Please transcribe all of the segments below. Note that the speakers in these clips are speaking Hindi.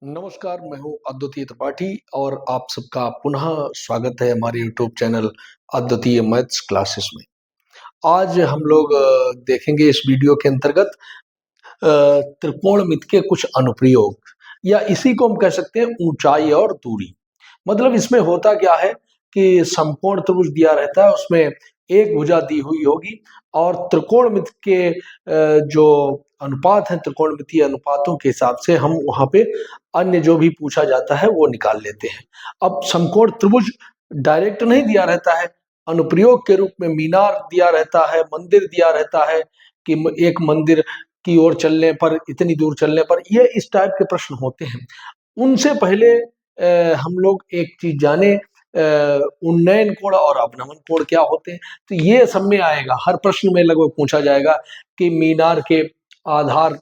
नमस्कार, मैं हूँ अद्वितीय त्रिपाठी और आप सबका पुनः स्वागत है हमारे यूट्यूब चैनल अद्वितीय मैथ्स क्लासेस में। आज हम लोग देखेंगे इस वीडियो के अंतर्गत त्रिकोणमिति के कुछ अनुप्रयोग या इसी को हम कह सकते हैं ऊंचाई और दूरी। मतलब इसमें होता क्या है कि समकोण त्रिभुज दिया रहता है, उसमें एक भुजा दी हुई होगी और त्रिकोणमिति के जो अनुपात हैं, त्रिकोणमितीय अनुपातों के हिसाब से हम वहां पे अन्य जो भी पूछा जाता है वो निकाल लेते हैं। अब समकोण त्रिभुज डायरेक्ट नहीं दिया रहता है, अनुप्रयोग के रूप में मीनार दिया रहता है, मंदिर दिया रहता है कि एक मंदिर की ओर चलने पर, इतनी दूर चलने पर, ये इस टाइप के प्रश्न होते हैं। उनसे पहले हम लोग एक चीज जाने, उन्नयन कोण और अवनमन कोण क्या होते हैं। तो ये सब में आएगा, हर प्रश्न में लगभग पूछा जाएगा कि मीनार के आधार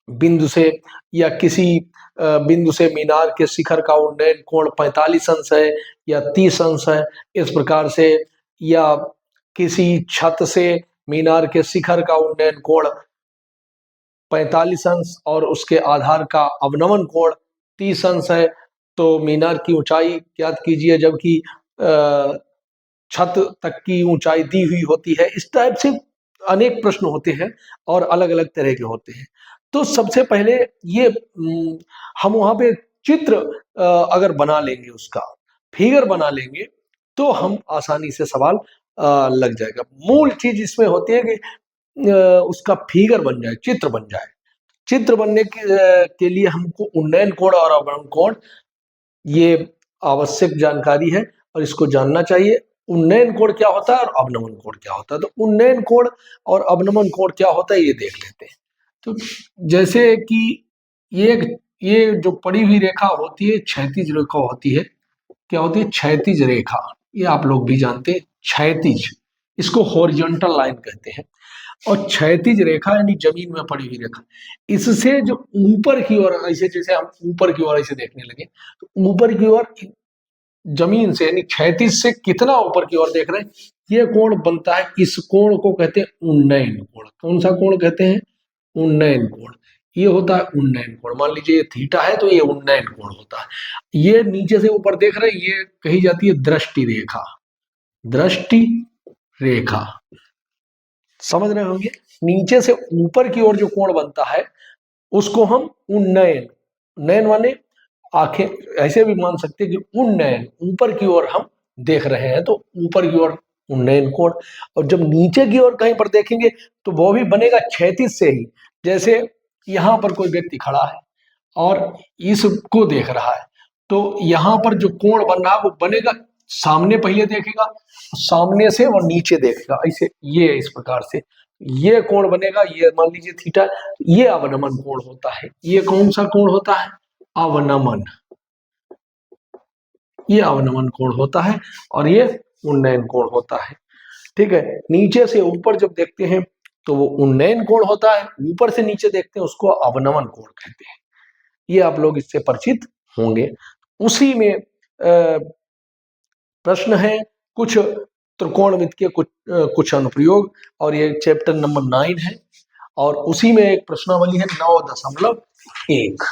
बिंदु से या किसी बिंदु से मीनार के शिखर का उन्नयन कोण 45 अंश है या 30 अंश है, इस प्रकार से, या किसी छत से मीनार के शिखर का उन्नयन कोण 45 अंश और उसके आधार का अवनमन कोण 30 अंश है, तो मीनार की ऊंचाई ज्ञात कीजिए जबकि छत तक की ऊंचाई दी हुई होती है। इस टाइप से अनेक प्रश्न होते हैं और अलग अलग तरह के होते हैं। तो सबसे पहले ये हम वहां पे चित्र अगर बना लेंगे, उसका फिगर बना लेंगे, तो हम आसानी से सवाल लग जाएगा। मूल चीज इसमें होती है कि उसका फिगर बन जाए, चित्र बन जाए। चित्र बनने के लिए हमको उन्नयन कोण और अवनमन कोण, ये आवश्यक जानकारी है और इसको जानना चाहिए। उन्नयन कोण क्या होता है और अवनमन कोण क्या होता है। तो उन्नयन कोण और अवनमन कोण क्या होता है ये देख लेते हैं। तो जैसे कि ये जो पड़ी हुई रेखा होती है, क्षैतिज रेखा होती है। क्या होती है? क्षैतिज रेखा। ये आप लोग भी जानते हैं, क्षैतिज, इसको हॉरिजॉन्टल लाइन कहते हैं। और क्षैतिज रेखा यानी जमीन में पड़ी हुई रेखा, इससे जो ऊपर की ओर, ऐसे जैसे हम ऊपर की ओर ऐसे देखने लगे, तो ऊपर की ओर जमीन से यानी क्षैतिज से कितना ऊपर की ओर देख रहे हैं, ये कोण बनता है। इस कोण को कहते हैं उन्नयन कोण। कौन सा कोण कहते हैं? उन्नयन कोण। ये होता है उन्नयन कोण। मान लीजिए ये थीटा है तो ये उन्नयन कोण होता है। ये नीचे से ऊपर देख रहे हैं, ये कही जाती है दृष्टि रेखा। दृष्टि रेखा, समझ रहे होंगे। नीचे से ऊपर की ओर जो कोण बनता है उसको हम उन्नयन, उन्नयन माने आंखें ऐसे भी मान सकते हैं कि उन्नयन, ऊपर की ओर हम देख रहे हैं तो ऊपर की ओर उन्नयन कोण। और जब नीचे की ओर कहीं पर देखेंगे तो वो भी बनेगा क्षैतिज से ही। जैसे यहां पर कोई व्यक्ति खड़ा है और इसको देख रहा है, तो यहां पर जो कोण बन रहा है वो बनेगा, सामने पहले देखेगा, सामने से वो नीचे देखेगा, ऐसे, ये इस प्रकार से ये कोण बनेगा। ये मान लीजिए थीटा, ये अवनमन कोण होता है। ये कौन सा कोण होता है? अवनमन। ये अवनमन कोण होता है और ये उन्नयन कोण होता है। ठीक है। नीचे से ऊपर जब देखते हैं तो वो उन्नयन कोण होता है, ऊपर से नीचे देखते हैं उसको अवनमन कोण कहते हैं। ये आप लोग इससे परिचित होंगे। उसी में प्रश्न है कुछ त्रिकोणमिति के कुछ अनुप्रयोग, और ये चैप्टर नंबर 9 है। और उसी में एक प्रश्नावली है 9.1,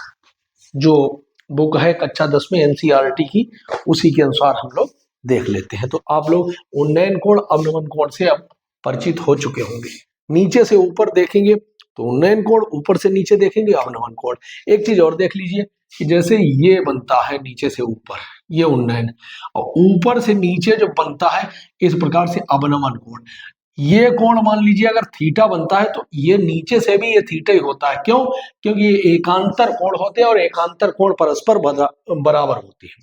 जो बुक है कक्षा 10 में एनसीईआरटी की, उसी के अनुसार हम लोग देख लेते हैं। तो आप लोग उन्नयन कोण अवनमन कोण से अब परिचित हो चुके होंगे। नीचे से ऊपर देखेंगे तो उन्नयन कोण, ऊपर से नीचे देखेंगे अवनमन कोण। एक चीज और देख लीजिए कि जैसे ये बनता है नीचे से ऊपर, ये उन्नयन, और ऊपर से नीचे जो बनता है इस प्रकार से अवनमन कोण। ये कोण मान लीजिए अगर थीटा बनता है तो ये नीचे से भी ये थीटा ही होता है। क्यों? क्योंकि ये एकांतर कोण होते हैं और एकांतर कोण परस्पर बराबर होते हैं।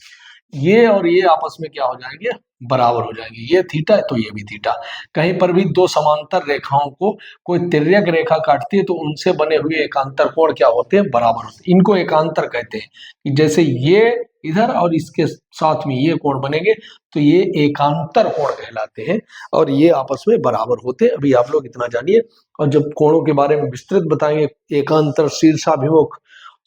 ये और ये आपस में क्या हो जाएंगे? बराबर हो जाएंगे। ये थीटा है तो ये भी थीटा। कहीं पर भी दो समांतर रेखाओं को कोई तिर्यक रेखा काटती है तो उनसे बने हुए एकांतर कोण क्या होते हैं? बराबर होते हैं। इनको एकांतर कहते हैं कि जैसे ये इधर और इसके साथ में ये कोण बनेंगे तो ये एकांतर कोण कहलाते हैं और ये आपस में बराबर होते हैं। अभी आप लोग इतना जानिए, और जब कोणों के बारे में विस्तृत बताएंगे, एकांतर, शीर्षाभिमुख,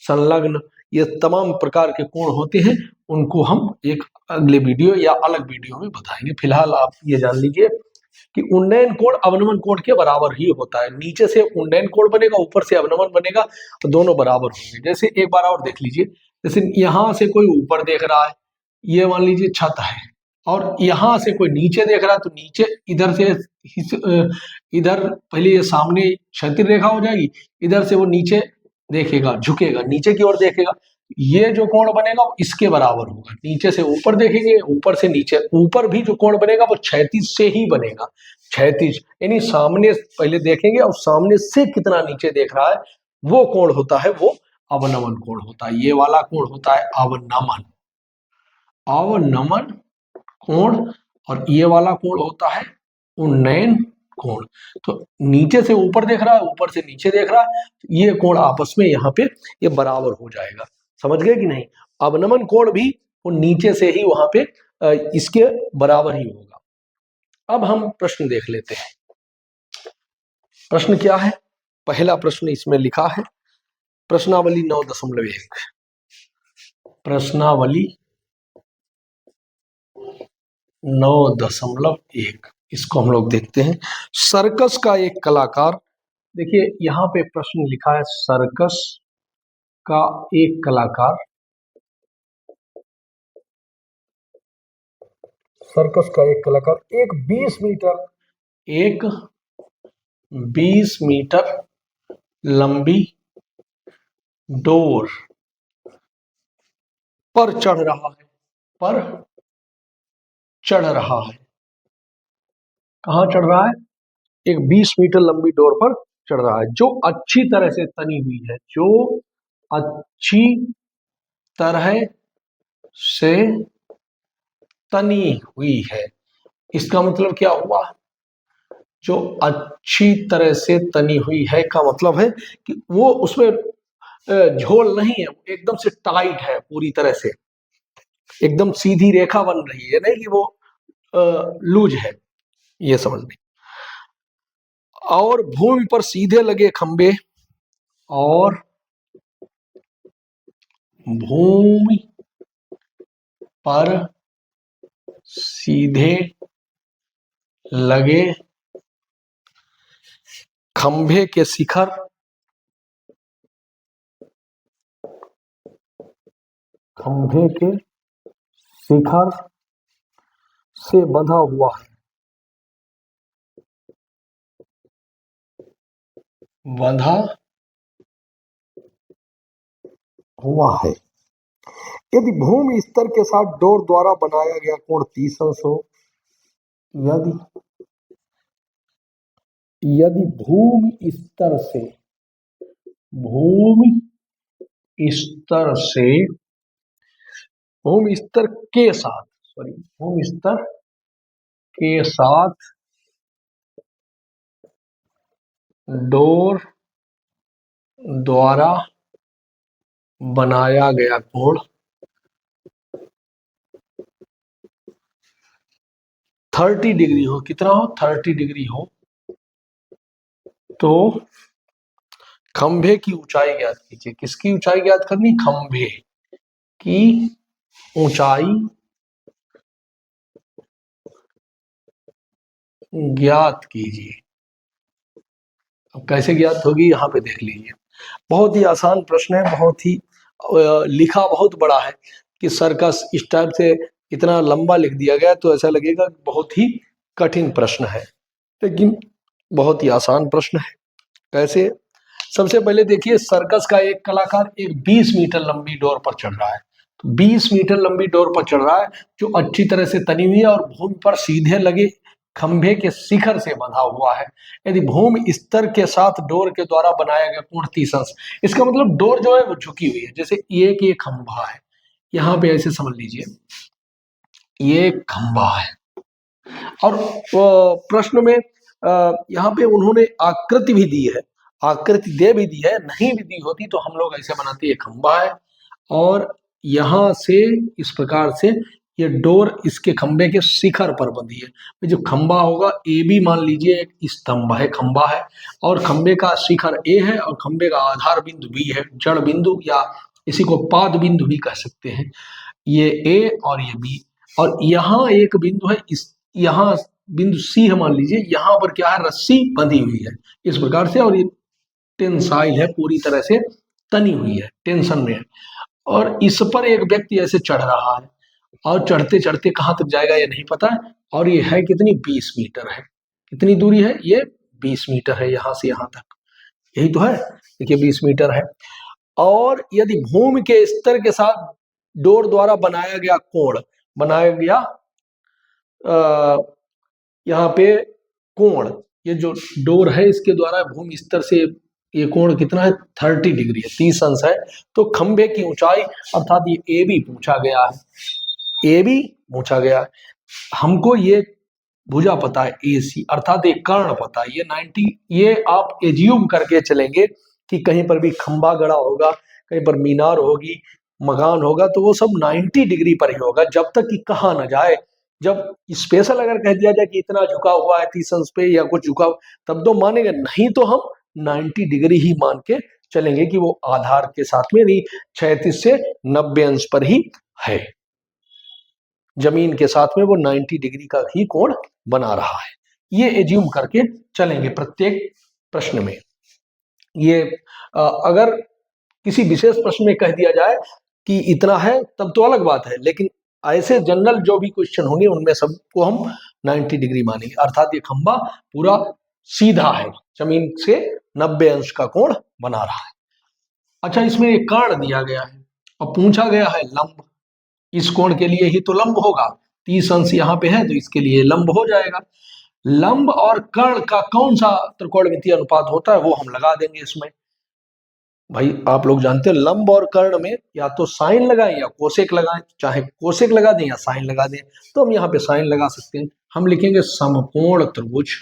संलग्न, ये तमाम प्रकार के कोण होते हैं, उनको हम एक अगले वीडियो या अलग वीडियो में बताएंगे। फिलहाल आप ये जान लीजिए कि उन्नयन कोण अवनमन कोण के बराबर ही होता है। नीचे से उन्नयन कोण बनेगा, ऊपर से अवनमन बनेगा, तो दोनों बराबर होंगे। जैसे एक बार और देख लीजिए, जैसे यहां से कोई ऊपर देख रहा है, ये मान लीजिए छत है, और यहां से कोई नीचे देख रहा है, तो नीचे इधर से इधर पहले ये सामने क्षैतिज रेखा हो जाएगी, इधर से वो नीचे देखेगा, झुकेगा, नीचे की ओर देखेगा, ये जो कोण बनेगा वो इसके बराबर होगा। नीचे से ऊपर देखेंगे, ऊपर से नीचे, ऊपर भी जो कोण बनेगा वो क्षैतिज से ही बनेगा। क्षैतिज यानी सामने पहले देखेंगे और सामने से कितना नीचे देख रहा है, वो कोण होता है, वो अवनमन कोण होता है। ये वाला कोण होता है अवनमन, अवनमन कोण, और ये वाला कोण होता है उन्नयन कोण। तो नीचे से ऊपर देख रहा है, ऊपर से नीचे देख रहा है, ये कोण आपस में यहाँ पे ये बराबर हो जाएगा। समझ गए कि नहीं? अवनमन कोण भी वो नीचे से ही वहां पे इसके बराबर ही होगा। अब हम प्रश्न देख लेते हैं। प्रश्न क्या है? पहला प्रश्न इसमें लिखा है प्रश्नावली 9.1, प्रश्नावली 9.1, इसको हम लोग देखते हैं। सर्कस का एक कलाकार, देखिए यहाँ पे प्रश्न लिखा है सर्कस का एक कलाकार, सर्कस का एक कलाकार एक 20 मीटर लंबी डोर पर चढ़ रहा है, पर चढ़ रहा है। कहाँ चढ़ रहा है? एक 20 मीटर लंबी डोर पर चढ़ रहा है, जो अच्छी तरह से तनी हुई है, जो अच्छी तरह से तनी हुई है। इसका मतलब क्या हुआ? जो अच्छी तरह से तनी हुई है का मतलब है कि वो उसमें झोल नहीं है, एकदम से टाइट है, पूरी तरह से एकदम सीधी रेखा बन रही है, नहीं कि वो लूज है, ये समझ नहीं। और भूमि पर सीधे लगे खंबे, और भूमि पर सीधे लगे खंभे के शिखर, खंभे के शिखर से बंधा हुआ है, बंधा हुआ है। यदि भूमि स्तर के साथ डोर द्वारा बनाया गया कोण 30 अंश हो, यदि भूमि स्तर से, भूमि स्तर से, भूमि स्तर के साथ, सॉरी, भूमि स्तर के साथ डोर द्वारा बनाया गया कोण 30 डिग्री हो, कितना हो? 30 डिग्री हो, तो खंभे की ऊंचाई ज्ञात कीजिए। किसकी ऊंचाई ज्ञात करनी? खंभे की ऊंचाई ज्ञात कीजिए। अब कैसे ज्ञात होगी, यहाँ पे देख लीजिए। बहुत ही आसान प्रश्न है, बहुत ही लिखा बहुत बड़ा है कि सर्कस इस टाइप से इतना लंबा लिख दिया गया, तो ऐसा लगेगा बहुत ही कठिन प्रश्न है, लेकिन बहुत ही आसान प्रश्न है। कैसे? सबसे पहले देखिए, सर्कस का एक कलाकार एक 20 मीटर लंबी डोर पर चढ़ रहा है, तो 20 मीटर लंबी डोर पर चढ़ रहा है, जो अच्छी तरह से तनी हुई है और भूमि पर सीधे लगे खंभे के शिखर से बंधा हुआ है। यदि भूमि स्तर के साथ डोर के द्वारा बनाया गया कोण 30 अंश, इसका मतलब डोर जो है वो झुकी हुई है। जैसे ये खंभा है, यहाँ पे ऐसे समझ लीजिए, ये खंभा है, और प्रश्न में यहाँ पे उन्होंने आकृति भी दी है, आकृति दे भी दी है, नहीं भी दी होती तो हम लोग ऐसे बनाते, ये खंभा है, और यहाँ से इस प्रकार से ये डोर इसके खंबे के शिखर पर बंधी है। जो खंबा होगा, ए भी मान लीजिए एक स्तंभ है, खंबा है, और खंबे का शिखर ए है, और खंबे का आधार बिंदु बी है, जड़ बिंदु या इसी को पाद बिंदु भी कह सकते हैं। ये ए और ये बी, और यहाँ एक बिंदु है, इस यहाँ बिंदु सी है मान लीजिए, यहाँ पर क्या है, रस्सी बंधी हुई है इस प्रकार से, और ये टेंसाइल है, पूरी तरह से तनी हुई है, टेंशन में है, और इस पर एक व्यक्ति ऐसे चढ़ रहा है, और चढ़ते चढ़ते कहाँ तक जाएगा ये नहीं पता है, और ये है कितनी, 20 मीटर है। कितनी दूरी है ये, 20 मीटर है यहाँ से यहाँ तक, यही तो है, देखिए 20 मीटर है। और यदि भूमि के स्तर के साथ डोर द्वारा बनाया गया कोण, बनाया गया यहाँ पे कोण, ये जो डोर है इसके द्वारा भूमि स्तर से ये कोण कितना है, 30 डिग्री है, 30 अंश है। तो खंभे की ऊंचाई अर्थात ये ए बी पूछा गया है, ए बी पूछा गया है। हमको ये भुजा पता है ए सी, अर्थात ये कर्ण पता है, ये 90, ये आप एज्यूम करके चलेंगे कि कहीं पर भी खंभा गड़ा होगा, कहीं पर मीनार होगी, मकान होगा, तो वो सब 90 डिग्री पर ही होगा, जब तक कि कहा ना जाए। जब स्पेशल अगर कह दिया जाए कि इतना झुका हुआ है 30 अंश पे या कुछ झुका, तब तो मानेंगे, नहीं तो हम 90 डिग्री ही मान के चलेंगे कि वो आधार के साथ में भी 36 से 90 अंश पर ही है, जमीन के साथ में वो 90 डिग्री का ही कोण बना रहा है, ये एज्यूम करके चलेंगे प्रत्येक प्रश्न में। ये अगर किसी विशेष प्रश्न में कह दिया जाए कि इतना है तब तो अलग बात है, लेकिन ऐसे जनरल जो भी क्वेश्चन होंगे उनमें सबको हम 90 डिग्री मानेंगे, अर्थात ये खंभा पूरा सीधा है, जमीन से 90 अंश का कोण बना रहा है। अच्छा, इसमें एक कर्ण दिया गया है और पूछा गया है लंब, इस कोण के लिए ही तो लंब होगा, 30 अंश यहाँ पे है तो इसके लिए लंब हो जाएगा। लंब और कर्ण का कौन सा त्रिकोणमितीय अनुपात होता है वो हम लगा देंगे इसमें। भाई आप लोग जानते हैं लंब और कर्ण में या तो साइन लगाएं या कोसेक लगाएं, चाहे कोसेक लगा दें या साइन लगा दें, तो हम यहाँ पे साइन लगा सकते हैं। हम लिखेंगे समकोण त्रिभुज,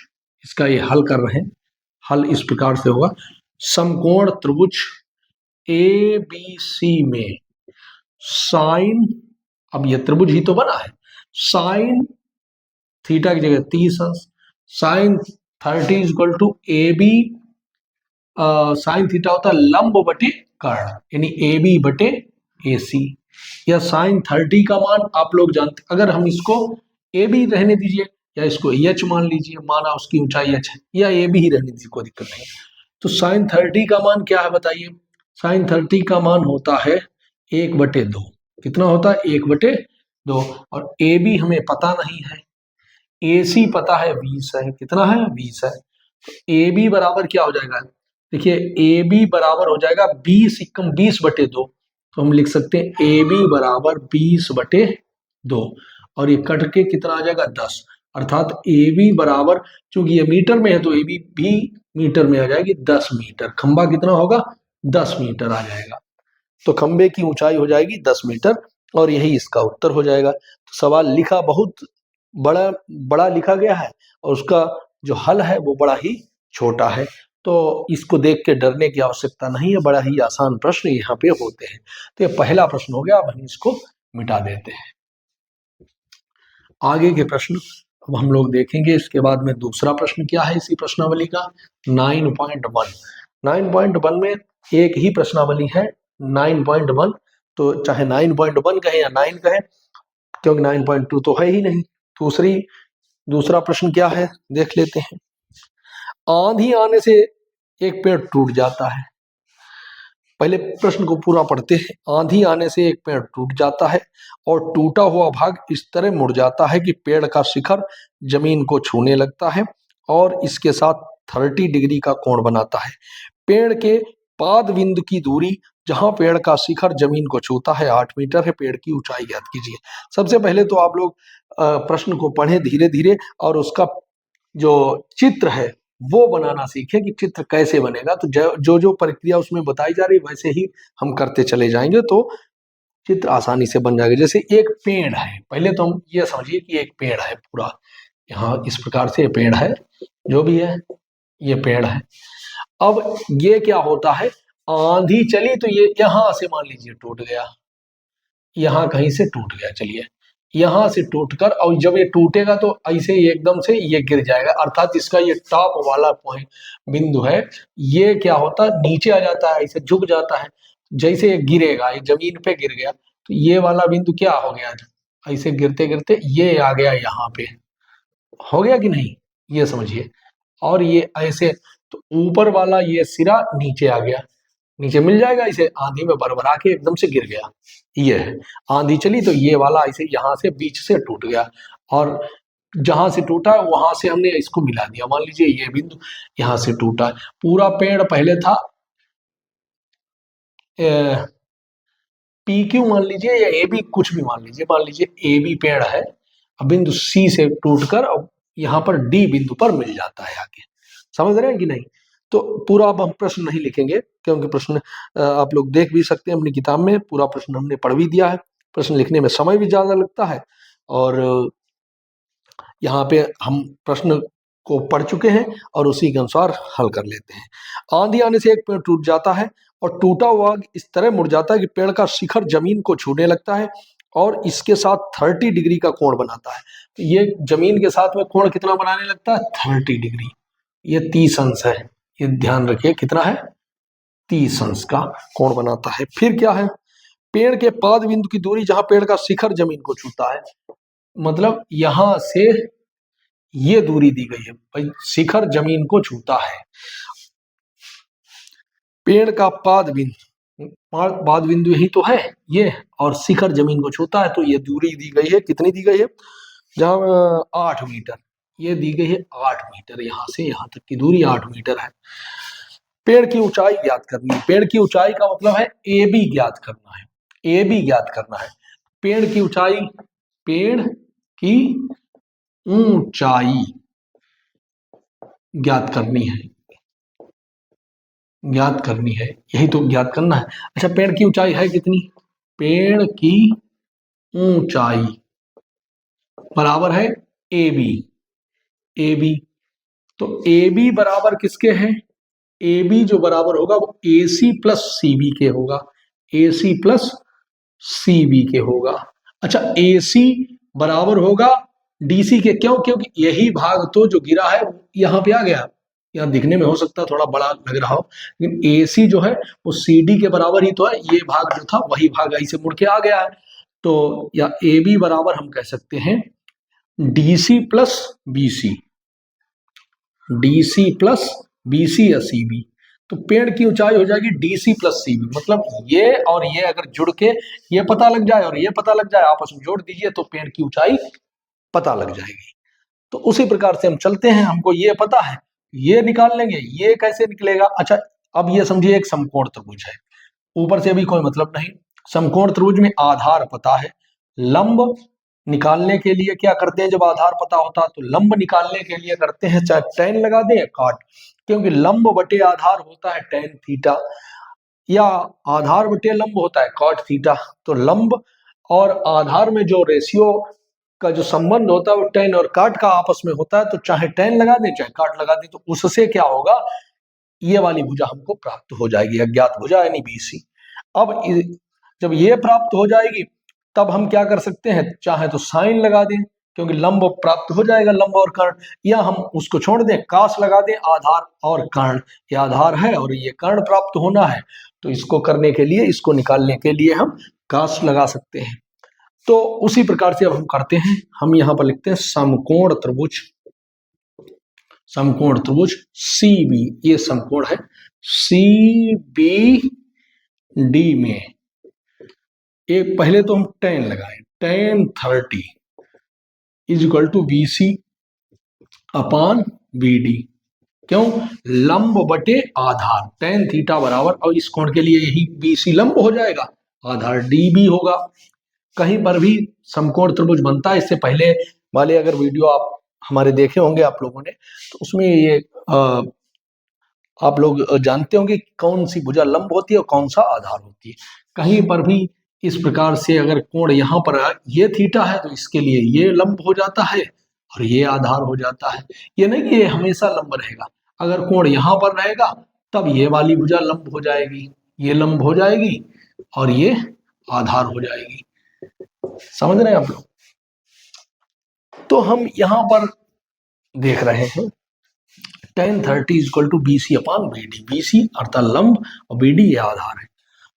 इसका ये हल कर रहे हैं, हल इस प्रकार से होगा, समकोण त्रिभुज ए बी सी में साइन, अब ये त्रिभुज ही तो बना है, साइन थीटा की जगह 30 अंश, sine 30 is equal to A B, sine theta होता है लंब बटे कर्ण, यानी ए बी बटे ए सी। या साइन 30 का मान आप लोग जानते, अगर हम इसको ए बी रहने दीजिए या इसको एच मान लीजिए, माना उसकी ऊंचाई एच है, या ए बी ही रहने दीजिए, कोई दिक्कत नहीं। तो साइन 30 का मान क्या है बताइए, साइन 30 का मान होता है 1/2, कितना होता है, 1/2, और ए बी हमें पता नहीं है, ए सी पता है 20 है, कितना है, 20 है, तो ए बी बराबर क्या हो जाएगा, देखिए ए बी बराबर हो जाएगा 20 × 20/2, तो हम लिख सकते हैं ए बी बराबर 20/2, और ये कट के कितना आ जाएगा, 10, अर्थात ए बी बराबर, चूंकि ये मीटर में है तो ए बी भी मीटर में आ जाएगी 10 मीटर, खंबा कितना होगा, 10 मीटर आ जाएगा, तो खंबे की ऊंचाई हो जाएगी 10 मीटर, और यही इसका उत्तर हो जाएगा। तो सवाल लिखा बहुत बड़ा बड़ा लिखा गया है, और उसका जो हल है वो बड़ा ही छोटा है, तो इसको देख के डरने की आवश्यकता नहीं है, बड़ा ही आसान प्रश्न यहाँ पे होते हैं। तो ये पहला प्रश्न हो गया, अब हम इसको मिटा देते हैं। आगे के प्रश्न अब हम लोग देखेंगे, इसके बाद में दूसरा प्रश्न क्या है इसी प्रश्नावली का, 9.1। 9.1 में एक ही प्रश्नावली है 9.1, तो चाहे 9.1 कहें या 9 कहें, क्योंकि 9.2 तो है ही नहीं। दूसरा प्रश्न क्या है देख लेते हैं। आंधी आने से एक पेड़ टूट जाता है, पहले प्रश्न को पूरा पढ़ते हैं। आंधी आने से एक पेड़ टूट जाता है और टूटा हुआ भाग इस तरह मुड़ जाता है कि पेड़ का शिखर जमीन को छूने लगता है और इसके साथ 30 डिग्री का कोण बनाता है। पेड़ के पाद बिंदु की दूरी जहां पेड़ का शिखर जमीन को छूता है 8 मीटर है। पेड़ की ऊंचाई ज्ञात कीजिए। सबसे पहले तो आप लोग प्रश्न को पढ़ें धीरे धीरे और उसका जो चित्र है वो बनाना सीखें कि चित्र कैसे बनेगा। तो जो जो प्रक्रिया उसमें बताई जा रही है वैसे ही हम करते चले जाएंगे तो चित्र आसानी से बन जाएगा। जैसे एक पेड़ है, पहले तो हम ये समझिए कि एक पेड़ है पूरा, यहाँ इस प्रकार से पेड़ है, जो भी है ये पेड़ है। अब ये क्या होता है, आंधी चली तो ये यहां से मान लीजिए टूट गया, यहां कहीं से टूट गया, चलिए यहां से टूटकर, और जब ये टूटेगा तो ऐसे ही एकदम से ये गिर जाएगा, अर्थात इसका ये टॉप वाला पॉइंट बिंदु है, ये क्या होता है नीचे आ जाता है, ऐसे झुक जाता है। जैसे ये गिरेगा, ये जमीन पे गिर गया तो ये वाला बिंदु क्या हो गया, ऐसे गिरते गिरते ये आ गया यहाँ पे, हो गया कि नहीं, ये समझिए। और ये ऐसे, तो ऊपर वाला ये सिरा नीचे आ गया, नीचे मिल जाएगा, इसे आंधी में भरभरा के एकदम से गिर गया। ये है, आंधी चली तो ये वाला ऐसे यहाँ से बीच से टूट गया, और जहां से टूटा वहां से हमने इसको मिला दिया। मान लीजिए ये बिंदु यहाँ से टूटा है। पूरा पेड़ पहले था पी क्यू मान लीजिए, या ए बी, कुछ भी मान लीजिए ए बी पेड़ है। अब बिंदु सी से टूटकर अब यहाँ पर डी बिंदु पर मिल जाता है आगे। समझ रहे हैं कि नहीं? तो पूरा अब हम प्रश्न नहीं लिखेंगे, क्योंकि प्रश्न आप लोग देख भी सकते हैं अपनी किताब में, पूरा प्रश्न हमने पढ़ भी दिया है। प्रश्न लिखने में समय भी ज्यादा लगता है, और यहाँ पे हम प्रश्न को पढ़ चुके हैं और उसी के अनुसार हल कर लेते हैं। आंधी आने से एक पेड़ टूट जाता है, और टूटा हुआ इस तरह मुड़ जाता है कि पेड़ का शिखर जमीन को छूने लगता है, और इसके साथ 30 डिग्री का कोण बनाता है। तो ये जमीन के साथ में कोण कितना बनाने लगता है? 30 डिग्री। ये 30 अंश है, ये ध्यान रखिए, कितना है? 30 अंश का कोण बनाता है। फिर क्या है? पेड़ के पाद बिंदु की दूरी, जहां पेड़ का शिखर जमीन को छूता है, मतलब यहां से ये दूरी दी गई है भाई, शिखर जमीन को छूता है। पेड़ का पाद बिंदु, पाद बिंदु यही तो है ये, और शिखर जमीन को छूता है, तो ये दूरी दी गई है, कितनी दी गई है? जहां 8 मीटर, ये दी गई है 8 मीटर, यहां से यहां तक की दूरी 8 मीटर है। पेड़ की ऊंचाई ज्ञात करनी है। पेड़ की ऊंचाई का मतलब है ए बी ज्ञात करना है, ए बी ज्ञात करना है। पेड़ की ऊंचाई, पेड़ की ऊंचाई ज्ञात करनी है, ज्ञात करनी है, यही तो ज्ञात करना है। अच्छा, पेड़ की ऊंचाई है कितनी? पेड़ की ऊंचाई बराबर है ए बी, ए बी। तो ए बी बराबर किसके है? ए बी जो बराबर होगा वो ए सी प्लस सी बी के होगा, ए सी प्लस सी बी के होगा। अच्छा, ए सी बराबर होगा डी सी के, क्यों? क्योंकि यही भाग तो जो गिरा है यहाँ पे आ गया। यहाँ दिखने में हो सकता है थोड़ा बड़ा लग रहा हो, लेकिन ए सी जो है वो सी डी के बराबर ही तो है। ये भाग जो था वही भाग ऐसे मुड़ के आ गया है, तो या ए बी बराबर हम कह सकते हैं D C plus B C, D C plus B C या सी बी। तो पेड़ की ऊंचाई हो जाएगी D C plus C B, मतलब ये और ये अगर जुड़ के ये पता लग जाए और ये पता लग जाए, आपस में जोड़ दीजिए तो पेड़ की ऊंचाई पता लग जाएगी। तो उसी प्रकार से हम चलते हैं, हमको ये पता है, ये निकाल लेंगे, ये कैसे निकलेगा? अच्छा, अब ये समझिए एक समकोण त्रिभुज है, ऊपर से अभी कोई मतलब नहीं। समकोण त्रिभुज में आधार पता है, लंब निकालने के लिए क्या करते हैं? जब आधार पता होता तो लंब निकालने के लिए करते हैं चाहे tan लगा दें या cot, क्योंकि लंब बटे आधार होता है tan थीटा, या आधार बटे लंब होता है cot थीटा। तो लंब और आधार में जो रेशियो का जो संबंध होता है वो tan और cot का आपस में होता है, तो चाहे tan लगा दें चाहे cot लगा दें, तो उससे क्या होगा? ये वाली भुजा हमको प्राप्त हो जाएगी, अज्ञात भुजा यानी BC। अब जब ये प्राप्त हो जाएगी तब हम क्या कर सकते हैं? चाहे तो साइन लगा दें, क्योंकि लंब प्राप्त हो जाएगा, लंब और कर्ण, या हम उसको छोड़ दें, कास लगा दें, आधार और कर्ण। ये आधार है और ये कर्ण प्राप्त होना है, तो इसको करने के लिए, इसको निकालने के लिए हम कास लगा सकते हैं। तो उसी प्रकार से अब हम करते हैं, हम यहाँ पर लिखते हैं समकोण त्रिभुज, समकोण त्रिभुज सी बी, ये समकोण है सी बी डी में एक, पहले तो हम tan लगाएं, tan 30 is equal to B C upon B D. क्यों? लंब बटे आधार, tan थीटा बराबर, और इस कोण के लिए यही बी सी लंब हो जाएगा, आधार डी बी होगा। कहीं पर भी समकोण त्रिभुज बनता है, इससे पहले वाले अगर वीडियो आप हमारे देखे होंगे आप लोगों ने, तो उसमें ये आप लोग जानते होंगे कौन सी भुजा लंब होती है और कौन सा आधार होती है। कहीं पर भी इस प्रकार से अगर कोण यहाँ पर ये थीटा है तो इसके लिए ये लंब हो जाता है और ये आधार हो जाता है। ये नहीं कि ये हमेशा लंब रहेगा, अगर कोण यहाँ पर रहेगा तब ये वाली भुजा लंब हो जाएगी, ये लंब हो जाएगी और ये आधार हो जाएगी। समझ रहे हैं आप लोग? तो हम यहाँ पर देख रहे हैं tan 30 equal to B C upon B D, B C अर्थात लंब और बी डी ये आधार है।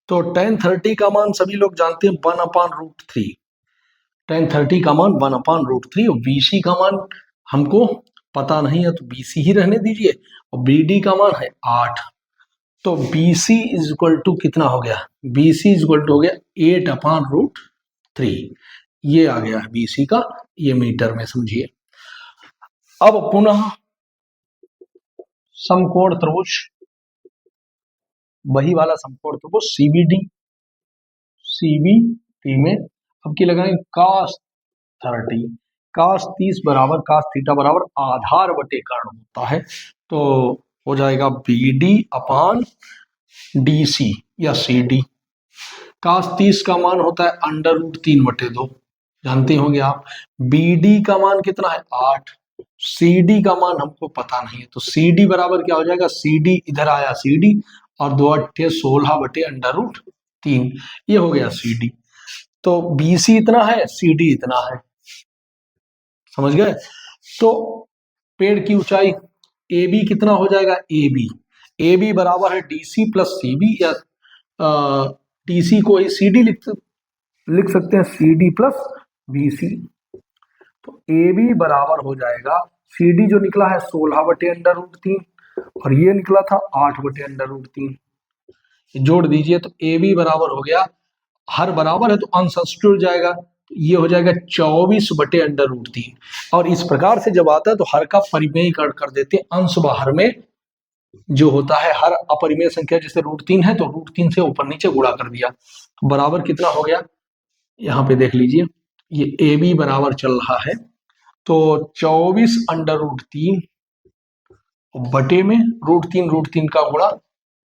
तो tan 30 का मान सभी लोग जानते हैं 1/√3, tan 30 का मान 1/√3 और BC का मान हमको पता नहीं है तो BC ही रहने दीजिए, और BD का मान है 8। तो BC इज इक्वल टू कितना हो गया, BC इज इक्वल टू हो गया 8/√3। ये आ गया है BC का, ये मीटर में समझिए। अब पुनः समकोण त्रिभुज, वही वाला समकोण त्रिभुज CBD में अब की लगाएंगे cos 30, cos 30 बराबर cos थीटा बराबर आधार बटे कर्ण होता है, तो हो जाएगा BD/DC या CD। cos 30 का मान होता है √3/2, जानते होंगे आप। BD का मान कितना है 8, CD का मान हमको पता नहीं है, तो CD बराबर क्या हो जाएगा, CD इधर आया CD, और 2 8 16/√3, ये हो गया CD। तो BC इतना है, CD इतना है, समझ गए। तो पेड़ की ऊंचाई AB कितना हो जाएगा, AB बराबर है DC प्लस CB, या DC को ही CD लिख सकते हैं, CD प्लस BC। तो AB बराबर हो जाएगा, CD जो निकला है 16/√3, और ये निकला था 8/√3, जोड़ दीजिए तो AB बराबर हो गया, हर बराबर है तो अंश जुड़ जाएगा, तो ये हो जाएगा 24/√3। और इस प्रकार से जब आता है तो हर का परिमेयीकरण कर देते हैं, अंश बाहर में जो होता है, हर अपरिमेय संख्या जैसे √3 है तो √3 से ऊपर नीचे गुणा कर दिया, तो बराबर कितना हो गया, यहाँ पे देख लीजिए, ये AB बराबर चल रहा है, तो 24/√3 बटे में √3 का गुणा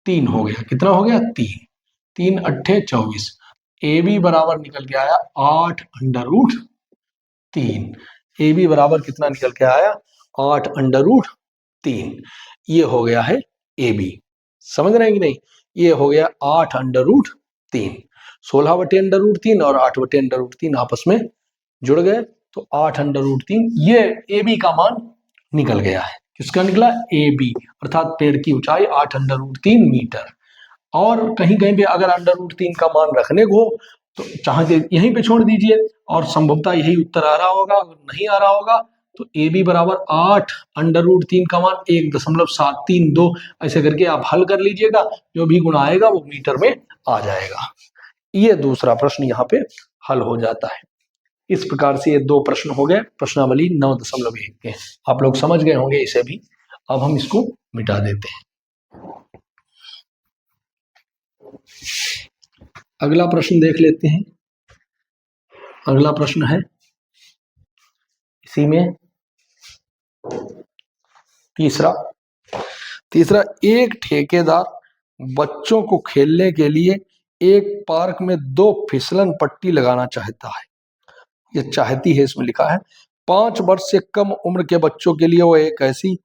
3 हो गया, कितना हो गया 3, 3 8 24। AB बराबर निकल के आया 8/√3। AB बराबर कितना निकल के आया, 8/√3। ये हो गया है AB, समझ रहे हैं कि नहीं, ये हो गया 8/√3। 16/√3 और 8/√3 आपस में जुड़ गए, तो 8/√3, ये AB का मान निकल गया है। किसका निकला, AB, अर्थात पेड़ की ऊंचाई 8/√3 मीटर। और कहीं कहीं पे अगर √3 का मान रखने को हो तो चाहे यहीं पे छोड़ दीजिए, और संभवतः यही उत्तर आ रहा होगा, अगर नहीं आ रहा होगा तो AB बराबर 8/√3 का मान 1.732, ऐसे करके आप हल कर लीजिएगा, जो भी गुण आएगा वो मीटर में आ जाएगा। ये दूसरा प्रश्न यहाँ पे हल हो जाता है। इस प्रकार से ये 2 प्रश्न हो गए प्रश्नावली 9.1 के, आप लोग समझ गए होंगे इसे भी। अब हम इसको मिटा देते हैं। अगला प्रश्न देख लेते हैं। अगला प्रश्न है इसी में तीसरा, एक ठेकेदार बच्चों को खेलने के लिए एक पार्क में 2 फिसलन पट्टी लगाना चाहता है, ये चाहती है इसमें लिखा है। 5 वर्ष से कम उम्र के बच्चों के लिए वो एक ऐसी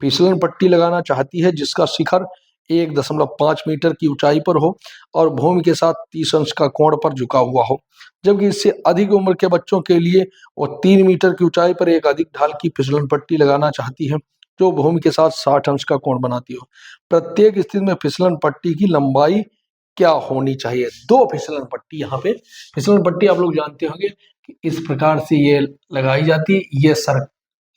फिसलन पट्टी लगाना चाहती है जिसका शिखर 1.5 मीटर की ऊंचाई पर हो और भूमि के साथ 30 अंश का कोण पर झुका हुआ हो, जबकि इससे अधिक उम्र के बच्चों के लिए वो 3 मीटर की ऊंचाई पर एक अधिक ढाल की फिसलन पट्टी लगाना चाहती है जो भूमि के साथ 60 अंश का कोण बनाती हो। प्रत्येक स्थिति में फिसलन पट्टी की लंबाई क्या होनी चाहिए। 2 फिसलन पट्टी, यहाँ पे फिसलन पट्टी आप लोग जानते होंगे कि इस प्रकार से ये लगाई जाती है, ये सर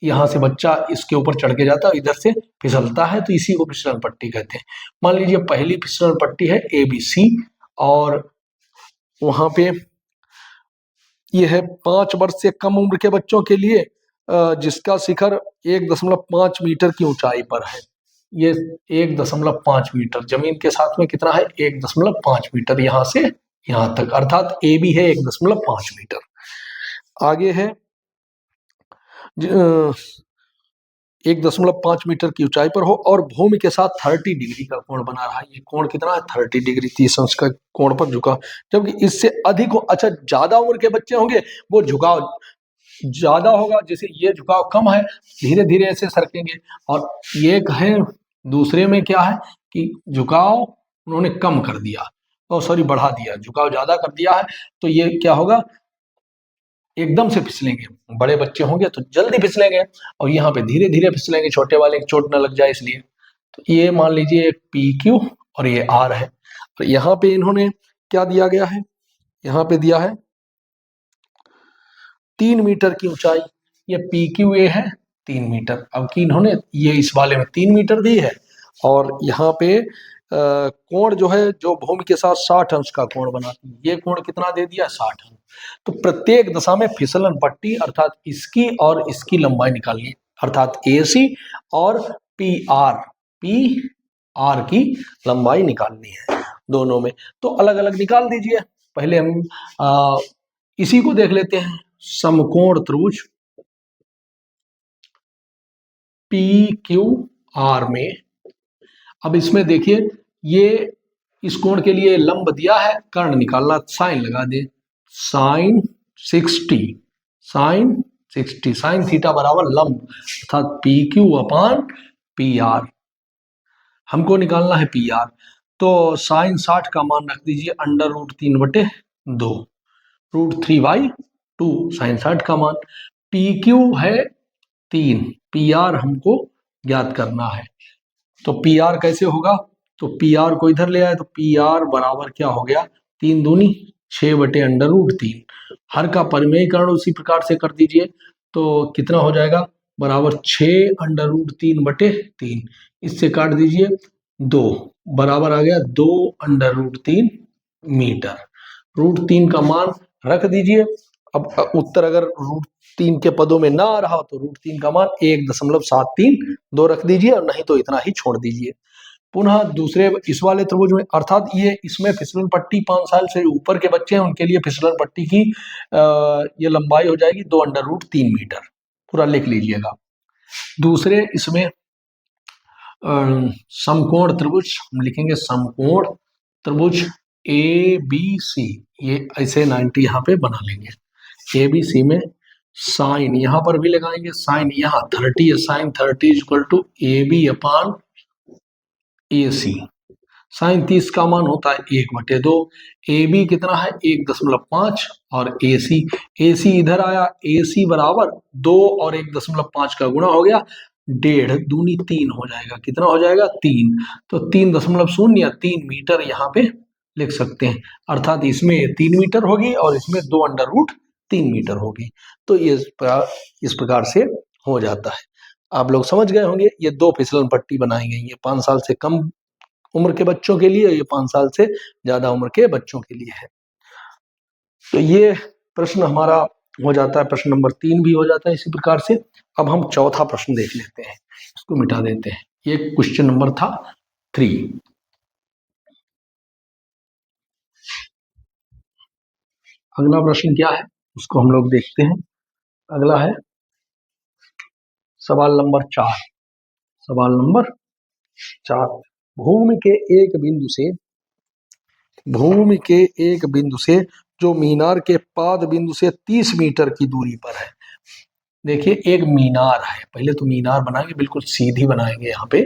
यहाँ से बच्चा इसके ऊपर चढ़ के जाता है, इधर से फिसलता है, तो इसी को फिसलन पट्टी कहते हैं। मान लीजिए पहली फिसलन पट्टी है ABC, और वहां पे ये है 5 वर्ष से कम उम्र के बच्चों के लिए जिसका शिखर 1.5 मीटर की ऊंचाई पर है। ये 1.5 मीटर जमीन के साथ में कितना है, 1.5 मीटर यहाँ से यहाँ तक, अर्थात AB है 1.5 मीटर। आगे है 1.5 मीटर की ऊंचाई पर हो और भूमि के साथ 30 डिग्री का कोण बना रहा है। ये कोण कितना है, 30 डिग्री, 30 अंश का कोण पर झुका, जबकि इससे अधिक हो, अच्छा ज्यादा उम्र के बच्चे होंगे वो झुकाव ज्यादा होगा, जैसे ये झुकाव कम है धीरे धीरे ऐसे सरकेंगे, और ये कहे दूसरे में क्या है कि झुकाव उन्होंने कम कर दिया, सॉरी बढ़ा दिया, झुकाव ज्यादा कर दिया है, तो ये क्या होगा, एकदम से फिसलेंगे। बड़े बच्चे होंगे तो जल्दी फिसलेंगे, और यहाँ पे धीरे धीरे फिसलेंगे, छोटे वाले की चोट न लग जाए इसलिए। तो ये मान लीजिए PQ और ये R है, और यहाँ पे इन्होंने क्या दिया गया है, यहाँ पे दिया है 3 मीटर की ऊंचाई, ये PQA है 3 मीटर। अब कि इन्होंने ये इस वाले में 3 मीटर दी है और यहाँ पे कोण जो है जो भूमि के साथ 60 अंश का कोण बनाती है, ये कोण कितना दे दिया 60 अंश। तो प्रत्येक दशा में फिसलन पट्टी अर्थात इसकी और इसकी लंबाई निकालिए, अर्थात AC और पी आर की लंबाई निकालनी है दोनों में। तो अलग अलग निकाल दीजिए। पहले हम इसी को देख लेते हैं, समकोण त्रिभुज PQR में। अब इसमें देखिए ये इस कोण के लिए लंब दिया है, कर्ण निकालना, साइन लगा दे, साइन 60, साइन थीटा बराबर लंब अर्थात PQ अपान PR। हमको निकालना है PR, तो साइन 60 का मान रख दीजिए √3/2, √3/2 साइन 60 का मान। PQ है 3, PR हमको ज्ञात करना है। तो PR कैसे होगा, तो PR को इधर ले आए तो PR बराबर क्या हो गया, 3 दूनी 6/√3। हर का परिमेयकरण उसी प्रकार से कर दीजिए, तो कितना हो जाएगा बराबर 6√3/3। इससे काट दीजिए 2, बराबर आ गया 2√3 मीटर। √3 का मान रख दीजिए। अब उत्तर अगर √3 के पदों में ना आ रहा हो तो √3 का मान 1.732 रख दीजिए, और नहीं तो इतना ही छोड़ दीजिए। पुनः दूसरे इस वाले त्रिभुज में, अर्थात ये इसमें फिसलन पट्टी 5 साल से ऊपर के बच्चे हैं उनके लिए फिसलन पट्टी की ये लंबाई हो जाएगी 2√3 मीटर, पूरा लिख लीजिएगा। दूसरे इसमें समकोण त्रिभुज हम लिखेंगे, समकोण त्रिभुज ABC, ये ऐसे 90 यहाँ पे बना लेंगे। ABC में साइन यहाँ पर भी लगाएंगे, साइन यहाँ 30 है, sine 30 equal to AB upon AC। Sine 30 का मान होता है 1/2, AB कितना है 1.5, और AC इधर आया, AC बराबर 2 और 1.5 का गुणा हो गया, 1.5 दूनी 3 हो जाएगा, कितना हो जाएगा 3, तो 3.03 मीटर यहाँ पे लिख सकते हैं। अर्थात इसमें 3 मीटर होगी और इसमें 2√3 मीटर होगी। तो ये इस प्रकार से हो जाता है। आप लोग समझ गए होंगे, ये 2 फिसलन पट्टी बनाई गई है, 5 साल से कम उम्र के बच्चों के लिए, ये 5 साल से ज्यादा उम्र के बच्चों के लिए है। तो ये प्रश्न हमारा हो जाता है, प्रश्न नंबर 3 भी हो जाता है इसी प्रकार से। अब हम चौथा प्रश्न देख लेते हैं, इसको मिटा देते हैं। ये क्वेश्चन नंबर था 3। अगला प्रश्न क्या है उसको हम लोग देखते हैं। अगला है सवाल नंबर 4। सवाल नंबर 4, भूमि के एक बिंदु से जो मीनार के पाद बिंदु से 30 मीटर की दूरी पर है। देखिए एक मीनार है, पहले तो मीनार बनाएंगे, बिल्कुल सीधी बनाएंगे यहाँ पे,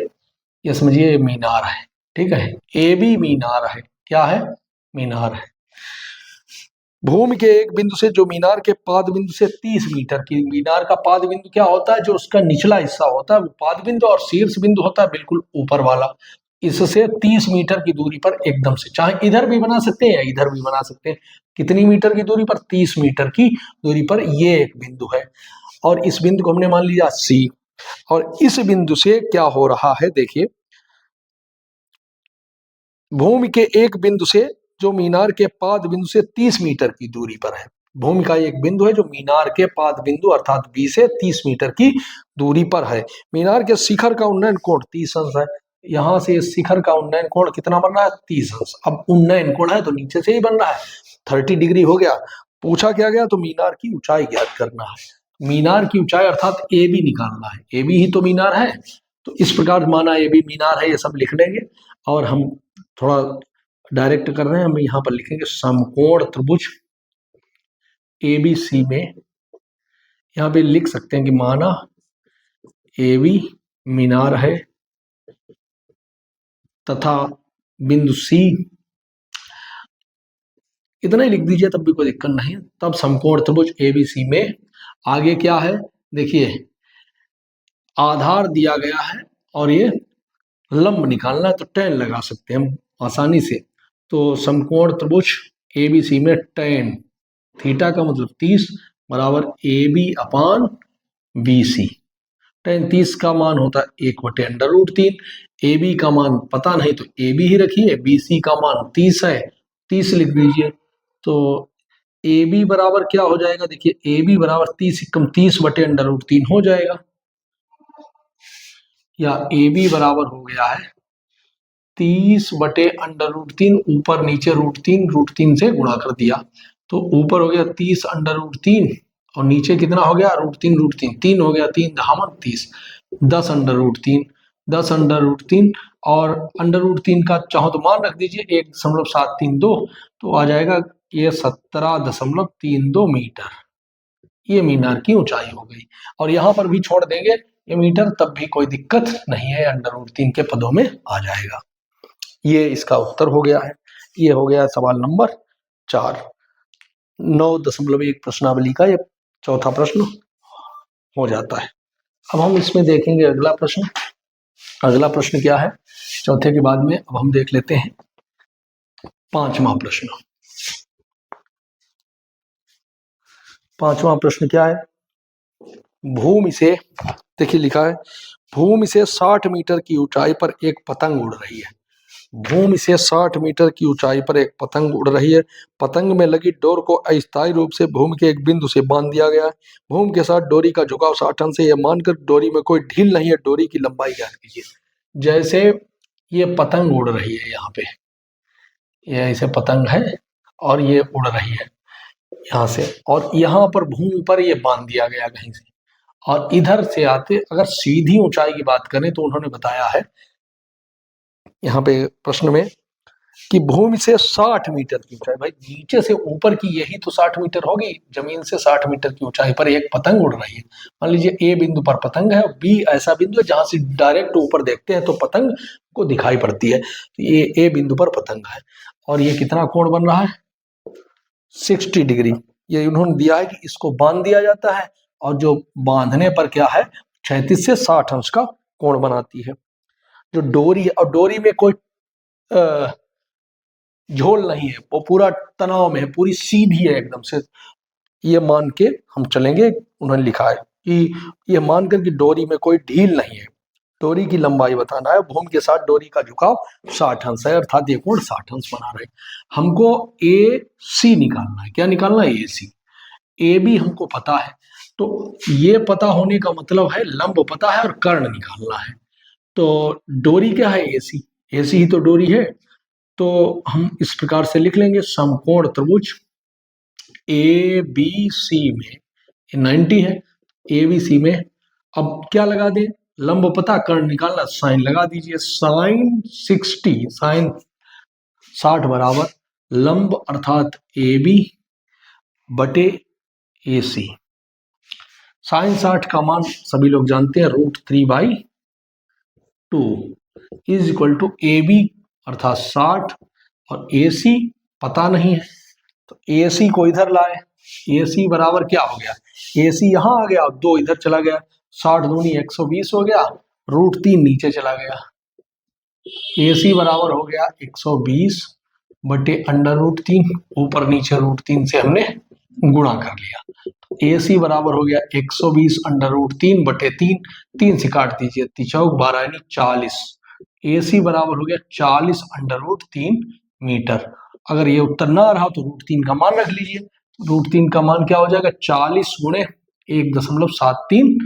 ये समझिए मीनार है, ठीक है, AB मीनार है, क्या है मीनार है। भूमि के एक बिंदु से जो मीनार के पाद बिंदु से 30 मीटर की, मीनार का पाद बिंदु क्या होता है, जो उसका निचला हिस्सा होता है वो पाद बिंदु, और शीर्ष बिंदु होता है बिल्कुल ऊपर वाला। इससे 30 मीटर की दूरी पर एकदम से, चाहे इधर भी बना सकते हैं या इधर भी बना सकते हैं, कितनी मीटर की दूरी पर, 30 मीटर की दूरी पर ये एक बिंदु है, और इस बिंदु को हमने मान लिया C। और इस बिंदु से क्या हो रहा है, देखिए भूमि के एक बिंदु से जो मीनार के पाद बिंदु से 30 मीटर की दूरी पर है। भूमि का एक बिंदु है जो मीनार के पाद बिंदु अर्थात B से 30 मीटर की दूरी पर है। मीनार के शिखर का उन्नयन कोण 30 अंश है। यहाँ से शिखर का उन्नयन कोण कितना बन रहा है, 30 अंश। अब उन्नयन कोण है तो नीचे से ही बन रहा है, 30 डिग्री हो गया। पूछा क्या गया, तो मीनार की ऊंचाई ज्ञात करना है। मीनार की ऊंचाई अर्थात AB निकालना है, AB ही तो मीनार है। तो इस प्रकार माना AB मीनार है, ये सब लिख लेंगे। और हम थोड़ा डायरेक्ट कर रहे हैं, हम यहाँ पर लिखेंगे समकोण त्रिभुज ABC में, यहाँ पे लिख सकते हैं कि माना AB मीनार है तथा बिंदु C, इतना ही लिख दीजिए तब भी कोई दिक्कत नहीं। तब समकोण त्रिभुज ABC में आगे क्या है, देखिए आधार दिया गया है और ये लंब निकालना है, तो tan लगा सकते हैं हम आसानी से। तो समकोण त्रिभुज ABC में tan थीटा का मतलब 30 बराबर AB अपान BC। tan 30 का मान होता है 1/√3। ए बी का मान पता नहीं तो ए बी ही रखिए, बी सी का मान 30 है, 30 लिख दीजिए। तो ए बी बराबर क्या हो जाएगा, देखिए ए बी बराबर 30 हो जाएगा, या ए बी बराबर हो गया है 30/√3, ऊपर नीचे √3 से गुणा कर दिया, तो ऊपर हो गया 30/√3 और नीचे कितना हो गया √3, 3 हो गया, 3 दहामन 30, 10/√3 और √3 का चाहो तो मान रख दीजिए 1.732, तो आ जाएगा ये 17.32 मीटर। ये मीनार की ऊंचाई हो गई, और यहाँ पर भी छोड़ देंगे ये मीटर, तब भी कोई दिक्कत नहीं है, √3 के पदों में आ जाएगा। ये इसका उत्तर हो गया है। ये हो गया सवाल नंबर 4। 9.1 प्रश्नावली का ये चौथा प्रश्न हो जाता है। अब हम इसमें देखेंगे अगला प्रश्न। अगला प्रश्न क्या है चौथे के बाद में, अब हम देख लेते हैं 5वां प्रश्न। 5वां प्रश्न क्या है, भूमि से, देखिए लिखा है भूमि से 60 मीटर की ऊंचाई पर एक पतंग उड़ रही है। भूमि से 60 मीटर की ऊंचाई पर एक पतंग उड़ रही है। पतंग में लगी डोर को अस्थायी रूप से भूमि के एक बिंदु से बांध दिया गया है। भूमि के साथ डोरी का झुकाव 60 अंश से, यह मानकर डोरी में कोई ढील नहीं है, डोरी की लंबाई ज्ञात कीजिए। जैसे ये पतंग उड़ रही है, यहाँ पे ये ऐसे पतंग है और ये उड़ रही है यहाँ से, और यहाँ पर भूमि पर ये बांध दिया गया कहीं से, और इधर से आते, अगर सीधी ऊंचाई की बात करें तो उन्होंने बताया है यहाँ पे प्रश्न में कि भूमि से 60 मीटर की ऊंचाई, भाई नीचे से ऊपर की यही तो 60 मीटर होगी, जमीन से 60 मीटर की ऊंचाई पर एक पतंग उड़ रही है। मान लीजिए ए बिंदु पर पतंग है, बी ऐसा बिंदु है जहां से डायरेक्ट ऊपर देखते हैं तो पतंग को दिखाई पड़ती है। तो ये ए बिंदु पर पतंग है, और ये कितना कोण बन रहा है 60 डिग्री। ये उन्होंने दिया है कि इसको बांध दिया जाता है, और जो बांधने पर क्या है 36 से 60 अंश का कोण बनाती है। जो डोरी है, और डोरी में कोई झोल नहीं है, वो पूरा तनाव में है, पूरी सीधी है एकदम से, ये मान के हम चलेंगे। उन्होंने लिखा है कि ये मानकर कि डोरी में कोई ढील नहीं है, डोरी की लंबाई बताना है, भूमि के साथ डोरी का झुकाव 60 अंश है, अर्थात ये कोण 60 अंश बना रहे। हमको ए सी निकालना है, क्या निकालना है ए सी। ए बी हमको पता है, तो ये पता होने का मतलब है लंब पता है और कर्ण निकालना है। तो डोरी क्या है ए सी ही तो डोरी है। तो हम इस प्रकार से लिख लेंगे, समकोण त्रिभुज ए बी सी में 90 है, ए बी सी में अब क्या लगा दें, लंब पता कर्ण निकालना, साइन लगा दीजिए, साइन 60 बराबर लंब अर्थात ए बी बटे ए सी। साइन 60 का मान सभी लोग जानते हैं √3/2 is equal to A B अर्थात 60 और ए सी पता नहीं है, तो ए सी को इधर लाए, ए सी बराबर क्या हो गया, ए सी यहाँ आ गया, 2 इधर चला गया, 60 दूनी 120 हो गया, √3 नीचे चला गया, ए सी बराबर हो गया 120 बटे √3, ऊपर नीचे √3 से हमने गुणा कर लिया, तो ए सी बराबर हो गया 120 √3 बटे 3, 3 से काट दीजिए, 3 चौक 12 यानी 40, ए सी बराबर हो गया 40 √3 मीटर। अगर ये उत्तर ना रहा तो √3 का मान रख लीजिए, √3 का मान क्या हो जाएगा 40 गुणे 1.732,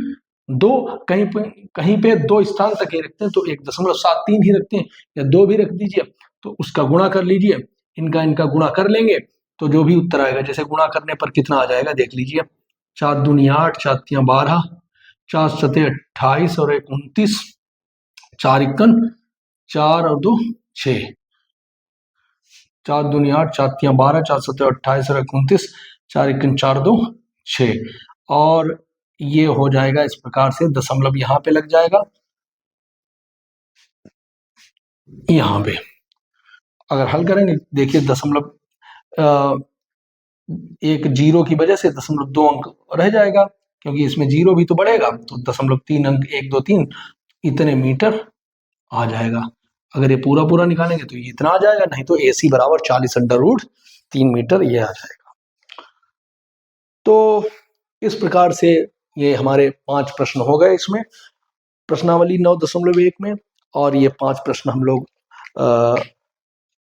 कहीं पे 2 स्थान तक ही रखते हैं तो 1.73 ही रखते हैं, या 2 भी रख दीजिए, तो उसका गुणा कर लीजिए, इनका गुणा कर लेंगे तो जो भी उत्तर आएगा, जैसे गुणा करने पर कितना आ जाएगा देख लीजिए, 4 दूनी 8, 4 तियां 12, 4 सते 28 और 1 29, 4 इक्कन 4 और 2 6, 4 दूनी 8, 4 तियां 12, 4 सते 28 और 1 29, 4 इक्कन 4 2 6, और ये हो जाएगा इस प्रकार से, दशमलव यहाँ पे लग जाएगा, यहाँ पे अगर हल करेंगे देखिए दशमलव एक जीरो की वजह से 0.2 अंक रह जाएगा, क्योंकि इसमें जीरो भी तो बढ़ेगा, तो 0.3 अंक 1 2 3 इतने मीटर आ जाएगा। अगर ये पूरा पूरा निकालेंगे तो ये इतना आ जाएगा, नहीं तो AC बराबर 40 √3 मीटर ये आ जाएगा। तो इस प्रकार से ये हमारे 5 प्रश्न हो गए इसमें। प्रश्नावली 9.1 में, और ये 5 प्रश्न हम लोग अ,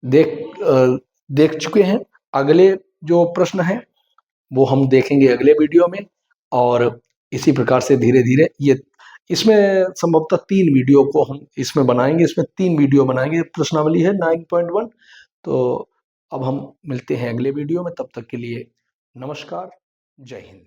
देख चुके हैं। अगले जो प्रश्न हैं वो हम देखेंगे अगले वीडियो में, और इसी प्रकार से धीरे-धीरे ये इसमें संभवतः 3 वीडियो को हम इसमें बनाएंगे। इसमें 3 वीडियो बनाएंगे, प्रश्नावली है 9.1। तो अब हम मिलते हैं अगले वीडियो में, तब तक के लिए नमस्कार, जय हिंद।